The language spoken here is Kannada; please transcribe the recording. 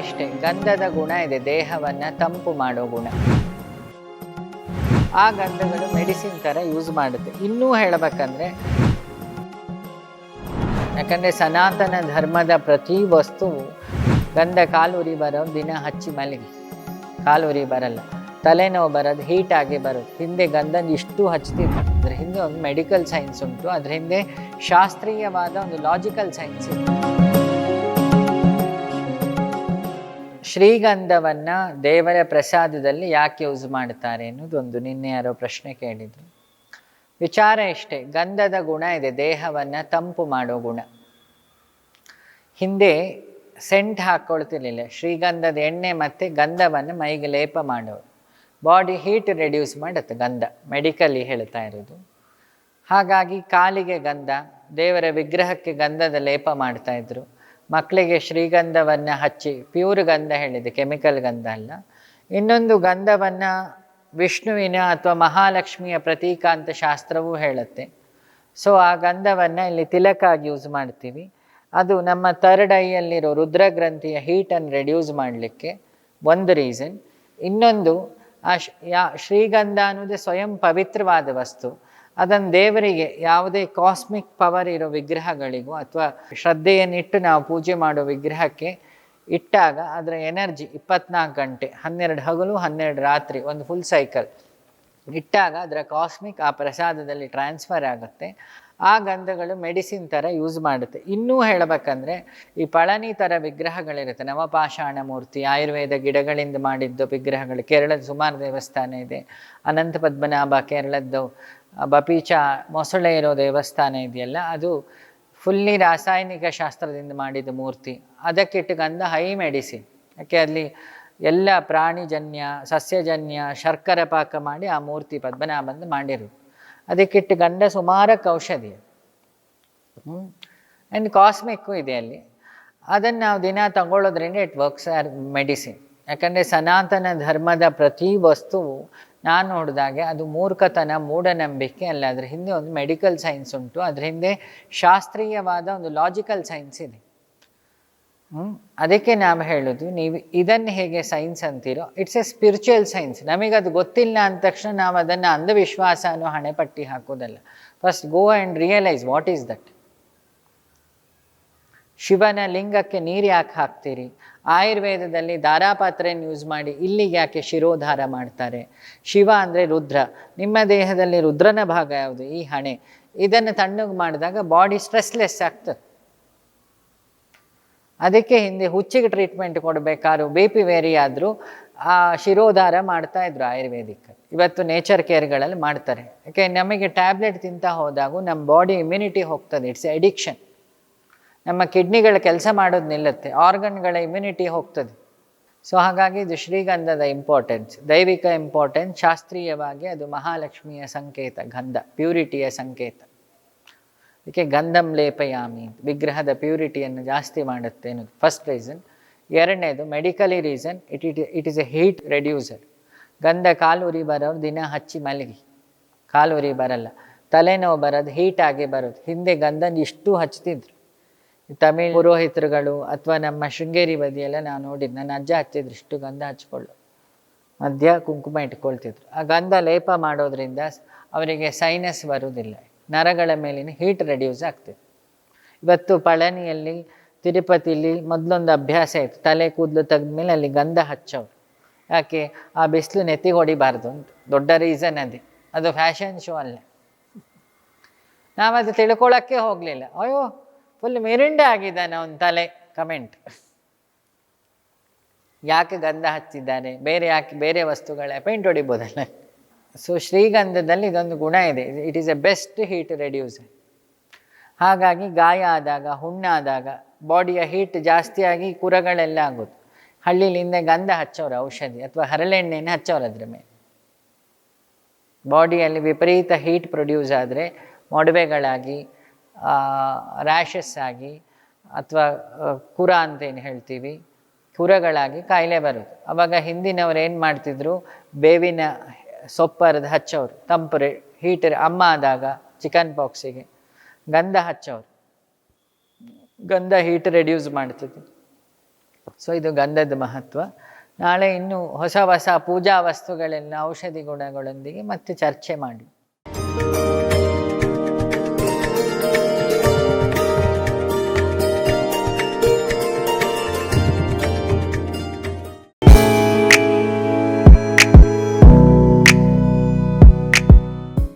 ಇಷ್ಟೇ, ಗಂಧದ ಗುಣ ಇದೆ, ದೇಹವನ್ನು ತಂಪು ಮಾಡೋ ಗುಣ. ಆ ಗಂಧಗಳು ಮೆಡಿಸಿನ್ ಥರ ಯೂಸ್ ಮಾಡುತ್ತೆ. ಇನ್ನೂ ಹೇಳಬೇಕಂದ್ರೆ, ಯಾಕಂದರೆ ಸನಾತನ ಧರ್ಮದ ಪ್ರತಿ ವಸ್ತುವು ಗಂಧ ಕಾಲುರಿ ಬರೋದು ದಿನ ಹಚ್ಚಿ ಮಲಗಿ, ಕಾಲುರಿ ಬರಲ್ಲ, ತಲೆನೋವು ಬರೋದು ಹೀಟಾಗಿ ಬರೋದು. ಹಿಂದೆ ಗಂಧನ ಇಷ್ಟು ಹಚ್ತಿದ್ರು, ಅದ್ರ ಹಿಂದೆ ಒಂದು ಮೆಡಿಕಲ್ ಸೈನ್ಸ್ ಉಂಟು, ಅದ್ರ ಹಿಂದೆ ಶಾಸ್ತ್ರೀಯವಾದ ಒಂದು ಲಾಜಿಕಲ್ ಸೈನ್ಸ್ ಇದೆ. ಶ್ರೀಗಂಧವನ್ನು ದೇವರ ಪ್ರಸಾದದಲ್ಲಿ ಯಾಕೆ ಯೂಸ್ ಮಾಡ್ತಾರೆ ಅನ್ನೋದೊಂದು ನಿನ್ನೆ ಯಾರೋ ಪ್ರಶ್ನೆ ಕೇಳಿದರು. ವಿಚಾರ ಇಷ್ಟೇ, ಗಂಧದ ಗುಣ ಇದೆ, ದೇಹವನ್ನು ತಂಪು ಮಾಡೋ ಗುಣ. ಹಿಂದೆ ಸೆಂಟ್ ಹಾಕ್ಕೊಳ್ತಿರ್ಲಿಲ್ಲ, ಶ್ರೀಗಂಧದ ಎಣ್ಣೆ ಮತ್ತು ಗಂಧವನ್ನು ಮೈಗೆ ಲೇಪ ಮಾಡೋರು. ಬಾಡಿ ಹೀಟ್ ರೆಡ್ಯೂಸ್ ಮಾಡುತ್ತೆ ಗಂಧ, ಮೆಡಿಕಲಿ ಹೇಳ್ತಾ ಇರೋದು. ಹಾಗಾಗಿ ಕಾಲಿಗೆ ಗಂಧ, ದೇವರ ವಿಗ್ರಹಕ್ಕೆ ಗಂಧದ ಲೇಪ ಮಾಡ್ತಾಯಿದ್ರು. ಮಕ್ಕಳಿಗೆ ಶ್ರೀಗಂಧವನ್ನು ಹಚ್ಚಿ, ಪ್ಯೂರ್ ಗಂಧ ಹೇಳಿದೆ, ಕೆಮಿಕಲ್ ಗಂಧ ಅಲ್ಲ. ಇನ್ನೊಂದು ಗಂಧವನ್ನು ವಿಷ್ಣುವಿನ ಅಥವಾ ಮಹಾಲಕ್ಷ್ಮಿಯ ಪ್ರತೀಕ ಅಂತ ಶಾಸ್ತ್ರವೂ ಹೇಳುತ್ತೆ. ಸೊ ಆ ಗಂಧವನ್ನು ಇಲ್ಲಿ ತಿಲಕಾಗಿ ಯೂಸ್ ಮಾಡ್ತೀವಿ. ಅದು ನಮ್ಮ ಥರ್ಡ್ ಐಯಲ್ಲಿರೋ ರುದ್ರಗ್ರಂಥಿಯ ಹೀಟನ್ನು ರೆಡ್ಯೂಸ್ ಮಾಡಲಿಕ್ಕೆ ಒಂದು ರೀಸನ್. ಇನ್ನೊಂದು, ಶ್ರೀಗಂಧ ಅನ್ನೋದೇ ಸ್ವಯಂ ಪವಿತ್ರವಾದ ವಸ್ತು. ಅದನ್ನು ದೇವರಿಗೆ ಯಾವುದೇ ಕಾಸ್ಮಿಕ್ ಪವರ್ ಇರೋ ವಿಗ್ರಹಗಳಿಗೂ ಅಥವಾ ಶ್ರದ್ಧೆಯನ್ನಿಟ್ಟು ನಾವು ಪೂಜೆ ಮಾಡೋ ವಿಗ್ರಹಕ್ಕೆ ಇಟ್ಟಾಗ ಅದರ ಎನರ್ಜಿ 24 ಗಂಟೆ, 12 ಹಗಲು 12 ರಾತ್ರಿ, ಒಂದು ಫುಲ್ ಸೈಕಲ್ ಇಟ್ಟಾಗ ಅದರ ಕಾಸ್ಮಿಕ್ ಆ ಪ್ರಸಾದದಲ್ಲಿ ಟ್ರಾನ್ಸ್ಫರ್ ಆಗುತ್ತೆ. ಆ ಗಂಧಗಳು ಮೆಡಿಸಿನ್ ಥರ ಯೂಸ್ ಮಾಡುತ್ತೆ. ಇನ್ನೂ ಹೇಳಬೇಕಂದ್ರೆ, ಈ ಪಳನಿ ಥರ ವಿಗ್ರಹಗಳಿರುತ್ತೆ, ನವಪಾಷಾಣ ಮೂರ್ತಿ, ಆಯುರ್ವೇದ ಗಿಡಗಳಿಂದ ಮಾಡಿದ್ದು ವಿಗ್ರಹಗಳು. ಕೇರಳದ ಸುಮಾರು ದೇವಸ್ಥಾನ ಇದೆ. ಅನಂತ ಪದ್ಮನಾಭ ಕೇರಳದ್ದು, ಬಪೀಚ ಮೊಸಳೆ ಇರೋ ದೇವಸ್ಥಾನ ಇದೆಯಲ್ಲ, ಅದು ಫುಲ್ಲಿ ರಾಸಾಯನಿಕ ಶಾಸ್ತ್ರದಿಂದ ಮಾಡಿದ ಮೂರ್ತಿ. ಅದಕ್ಕಿಟ್ಟು ಗಂಧ ಹೈ ಮೆಡಿಸಿನ್. ಯಾಕೆ ಅಲ್ಲಿ ಎಲ್ಲ ಪ್ರಾಣಿಜನ್ಯ, ಸಸ್ಯಜನ್ಯ, ಶರ್ಕರ ಪಾಕ ಮಾಡಿ ಆ ಮೂರ್ತಿ ಪದ್ಮನಾಭಂದು ಮಾಡಿರೋದು. ಅದಕ್ಕಿಟ್ಟು ಗಂಧ ಸುಮಾರಕ್ಕೆ ಔಷಧಿ. ಆ್ಯಂಡ್ ಕಾಸ್ಮಿಕ್ಕು ಇದೆ ಅಲ್ಲಿ. ಅದನ್ನು ನಾವು ದಿನ ತಗೊಳ್ಳೋದ್ರಿಂದ ಇಟ್ ವರ್ಕ್ಸ್ ಆರ್ ಮೆಡಿಸಿನ್. ಯಾಕಂದರೆ ಸನಾತನ ಧರ್ಮದ ಪ್ರತಿ ವಸ್ತುವು ನಾನು ನೋಡಿದಾಗೆ ಅದು ಮೂರ್ಖತನ, ಮೂಢನಂಬಿಕೆ ಅಲ್ಲ. ಅದ್ರ ಹಿಂದೆ ಒಂದು ಮೆಡಿಕಲ್ ಸೈನ್ಸ್ ಉಂಟು, ಅದ್ರ ಹಿಂದೆ ಶಾಸ್ತ್ರೀಯವಾದ ಒಂದು ಲಾಜಿಕಲ್ ಸೈನ್ಸ್ ಇದೆ. ಅದಕ್ಕೆ ನಾವು ಹೇಳೋದು, ನೀವು ಇದನ್ನು ಹೇಗೆ ಸೈನ್ಸ್ ಅಂತೀರೋ, ಇಟ್ಸ್ ಎ ಸ್ಪಿರಿಚುವಲ್ ಸೈನ್ಸ್. ನಮಗದು ಗೊತ್ತಿಲ್ಲ ಅಂದ ತಕ್ಷಣ ನಾವು ಅದನ್ನು ಅಂಧವಿಶ್ವಾಸ ಅನ್ನೋ ಹಣೆಪಟ್ಟಿ ಹಾಕೋದಲ್ಲ. First go and realise what is that. ಶಿವನ ಲಿಂಗಕ್ಕೆ ನೀರು ಯಾಕೆ ಹಾಕ್ತೀರಿ? ಆಯುರ್ವೇದದಲ್ಲಿ ಧಾರಾಪಾತ್ರೆಯನ್ನು ಯೂಸ್ ಮಾಡಿ ಇಲ್ಲಿಗೆ ಯಾಕೆ ಶಿರೋಧಾರ ಮಾಡ್ತಾರೆ? ಶಿವ ಅಂದರೆ ರುದ್ರ, ನಿಮ್ಮ ದೇಹದಲ್ಲಿ ರುದ್ರನ ಭಾಗ ಯಾವುದು? ಈ ಹಣೆ. ಇದನ್ನು ತಣ್ಣಗೆ ಮಾಡಿದಾಗ ಬಾಡಿ ಸ್ಟ್ರೆಸ್ಲೆಸ್ ಆಗ್ತದೆ. ಅದಕ್ಕೆ ಹಿಂದೆ ಹುಚ್ಚಿಗೆ ಟ್ರೀಟ್ಮೆಂಟ್ ಕೊಡಬೇಕಾದ್ರು, BP ವೇರಿ ಆದರೂ ಆ ಶಿರೋಧಾರ ಮಾಡ್ತಾಯಿದ್ರು ಆಯುರ್ವೇದಿಕ್. ಇವತ್ತು ನೇಚರ್ ಕೇರ್ಗಳಲ್ಲಿ ಮಾಡ್ತಾರೆ. ಯಾಕೆ ನಮಗೆ ಟ್ಯಾಬ್ಲೆಟ್ ತಿಂತಾ ಹೋದಾಗೂ ನಮ್ಮ ಬಾಡಿ ಇಮ್ಯುನಿಟಿ ಹೋಗ್ತದೆ. It's addiction. ನಮ್ಮ ಕಿಡ್ನಿಗಳ ಕೆಲಸ ಮಾಡೋದು ನಿಲ್ಲುತ್ತೆ, ಆರ್ಗನ್ಗಳ ಇಮ್ಯುನಿಟಿ ಹೋಗ್ತದೆ. ಸೊ ಹಾಗಾಗಿ ಇದು ಶ್ರೀಗಂಧದ ಇಂಪಾರ್ಟೆನ್ಸ್, ದೈವಿಕ ಇಂಪಾರ್ಟೆನ್ಸ್. ಶಾಸ್ತ್ರೀಯವಾಗಿ ಅದು ಮಹಾಲಕ್ಷ್ಮಿಯ ಸಂಕೇತ, ಗಂಧ ಪ್ಯೂರಿಟಿಯ ಸಂಕೇತ. ಅದಕ್ಕೆ ಗಂಧಂ ಲೇಪಯಾಮಿ, ವಿಗ್ರಹದ ಪ್ಯೂರಿಟಿಯನ್ನು ಜಾಸ್ತಿ ಮಾಡುತ್ತೆ ಅನ್ನೋದು ಫಸ್ಟ್ ರೀಸನ್. ಎರಡನೇದು medically reason, it is A heat reducer. ಗಂಧ ಕಾಲುರಿ ಬರೋರು ದಿನ ಹಚ್ಚಿ ಮಲಗಿ, ಕಾಲುರಿ ಬರಲ್ಲ, ತಲೆನೋವು ಬರೋದು ಹೀಟಾಗಿ ಬರೋದು. ಹಿಂದೆ ಗಂಧನ ಇಷ್ಟು ಹಚ್ತಿದ್ರು. ತಮಿಳ್ ಪುರೋಹಿತರುಗಳು ಅಥವಾ ನಮ್ಮ ಶೃಂಗೇರಿ ಬದಿಯೆಲ್ಲ ನಾವು ನೋಡಿದ್ದು, ನನ್ನ ಅಜ್ಜ ಹಚ್ಚಿದ್ರು, ಇಷ್ಟು ಗಂಧ ಹಚ್ಕೊಳ್ಳು, ಮಧ್ಯ ಕುಂಕುಮ ಇಟ್ಕೊಳ್ತಿದ್ರು. ಆ ಗಂಧ ಲೇಪ ಮಾಡೋದ್ರಿಂದ ಅವರಿಗೆ ಸೈನಸ್ ಬರುವುದಿಲ್ಲ, ನರಗಳ ಮೇಲಿನ ಹೀಟ್ ರೆಡ್ಯೂಸ್ ಆಗ್ತದೆ. ಇವತ್ತು ಪಳನಿಯಲ್ಲಿ, ತಿರುಪತಿಲಿ ಮೊದಲೊಂದು ಅಭ್ಯಾಸ ಇತ್ತು, ತಲೆ ಕೂದಲು ತೆಗೆದ್ಮೇಲೆ ಅಲ್ಲಿ ಗಂಧ ಹಚ್ಚೋರು. ಯಾಕೆ? ಆ ಬಿಸಿಲು ನೆತ್ತಿಗೆ ಹೊಡಿಬಾರ್ದು ಅಂತ. ದೊಡ್ಡ ರೀಸನ್ ಅದೇ. ಅದು ಫ್ಯಾಷನ್ ಶೋ ಅಲ್ಲ. ನಾವದು ತಿಳ್ಕೊಳ್ಳೋಕ್ಕೆ ಹೋಗಲಿಲ್ಲ. ಅಯ್ಯೋ ಫುಲ್ ಮಿರಿಂಡೆ ಆಗಿದ್ದಾನೆ ಅವನ ತಲೆ, ಕಮೆಂಟ್. ಯಾಕೆ ಗಂಧ ಹಚ್ಚಿದ್ದಾರೆ? ಬೇರೆ ವಸ್ತುಗಳ ಪೇಂಟ್ ಹೊಡಿಬೋದಲ್ಲ. ಸೊ ಶ್ರೀಗಂಧದಲ್ಲಿ ಇದೊಂದು ಗುಣ ಇದೆ, it is A best heat reducer. ಹಾಗಾಗಿ ಗಾಯ ಆದಾಗ, ಹುಣ್ಣಾದಾಗ ಬಾಡಿಯ ಹೀಟ್ ಜಾಸ್ತಿಯಾಗಿ ಕುರಗಳೆಲ್ಲ ಆಗೋದು. ಹಳ್ಳಿಲಿಂದ ಗಂಧ ಹಚ್ಚೋರು ಔಷಧಿ, ಅಥವಾ ಹರಳೆಣ್ಣೆನ ಹಚ್ಚೋರು ಅದ್ರ ಮೇಲೆ. ಬಾಡಿಯಲ್ಲಿ ವಿಪರೀತ ಹೀಟ್ ಪ್ರೊಡ್ಯೂಸ್ ಆದರೆ ಮೊಡವೆಗಳಾಗಿ, ರ್ಯಾಷಸ್ ಆಗಿ, ಅಥವಾ ಕುರ ಅಂತೇನು ಹೇಳ್ತೀವಿ, ಕುರಗಳಾಗಿ ಕಾಯಿಲೆ ಬರೋದು. ಆವಾಗ ಹಿಂದಿನವ್ರು ಏನು ಮಾಡ್ತಿದ್ರು, ಬೇವಿನ ಸೊಪ್ಪರದು ಹಚ್ಚೋರು, ತಂಪು ಹೀಟ್. ಅಮ್ಮ ಆದಾಗ ಚಿಕನ್ ಪಾಕ್ಸಿಗೆ ಗಂಧ ಹಚ್ಚೋರು. ಗಂಧ ಹೀಟ್ ರೆಡ್ಯೂಸ್ ಮಾಡ್ತದೆ. ಸೊ ಇದು ಗಂಧದ ಮಹತ್ವ. ನಾಳೆ ಇನ್ನು ಹೊಸ ಹೊಸ ಪೂಜಾ ವಸ್ತುಗಳೆಲ್ಲ ಔಷಧಿ ಗುಣಗಳೊಂದಿಗೆ ಮತ್ತೆ ಚರ್ಚೆ ಮಾಡಿ.